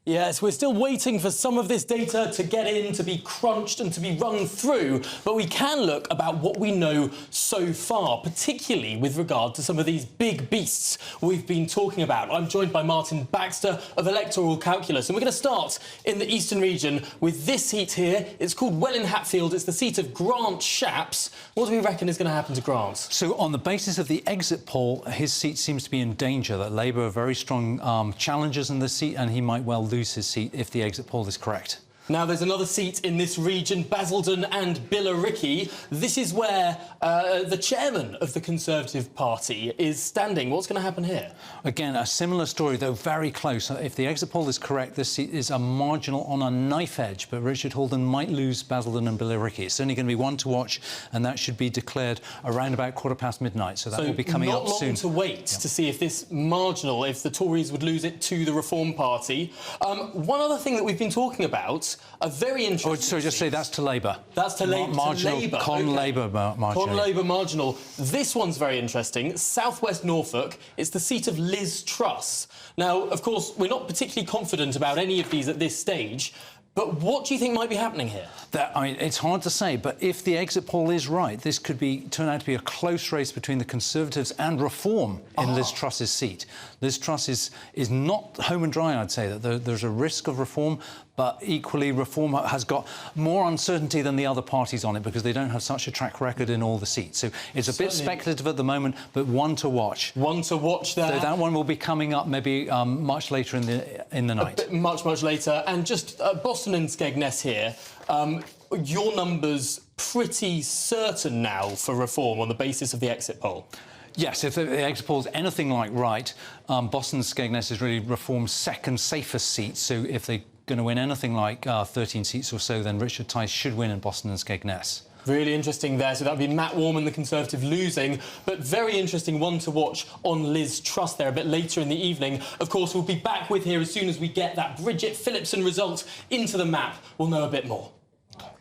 Yes, we're still waiting for some of this data to get in, to be crunched and to be run through, but we can look about what we know so far, particularly with regard to some of these big beasts we've been talking about. I'm joined by Martin Baxter of Electoral Calculus, and we're going to start in the eastern region with this seat here. It's called Welwyn Hatfield. It's the seat of Grant Shapps. What do we reckon is going to happen to Grant? So on the basis of the exit poll, his seat seems to be in danger, that Labour are very strong challengers in the seat, and he might well lose his seat if the exit poll is correct. Now, there's another seat in this region, Basildon and Billericay. This is where the chairman of the Conservative Party is standing. What's going to happen here? Again, a similar story, though very close. If the exit poll is correct, this seat is a marginal on a knife edge, but Richard Halden might lose Basildon and Billericay. It's only going to be one to watch, and that should be declared around about midnight, so that will be coming up soon. Not long to wait to see if this marginal, if the Tories would lose it to the Reform Party. One other thing that we've been talking about, a very interesting... Oh, sorry, just say that's to Labour. That's to Labour. Marginal, Labour marginal. Con Labour marginal. This one's very interesting. Southwest Nortfolk. It's the seat of Liz Truss. Now, of course, we're not particularly confident about any of these at this stage, but what do you think might be happening here? I mean, it's hard to say, but if the exit poll is right, this could turn out to be a close race between the Conservatives and Reform in Liz Truss's seat. Liz Truss is not home and dry, I'd say. That there's a risk of Reform, but equally Reform has got more uncertainty than the other parties on it because they don't have such a track record in all the seats. So it's a bit speculative at the moment, but one to watch. One to watch there. So that one will be coming up maybe much later in the night. Much later. And just Boston and Skegness here. Your numbers pretty certain now for Reform on the basis of the exit poll? Yes, if the exit poll is anything like right, Boston and Skegness is really Reform's second safest seat. So if they're going to win anything like 13 seats or so, then Richard Tice should win in Boston and Skegness. Really interesting there. So that would be Matt Warman, the Conservative, losing. But very interesting one to watch on Liz Truss there a bit later in the evening. Of course, we'll be back with here as soon as we get that Bridget Phillipson result into the map. We'll know a bit more.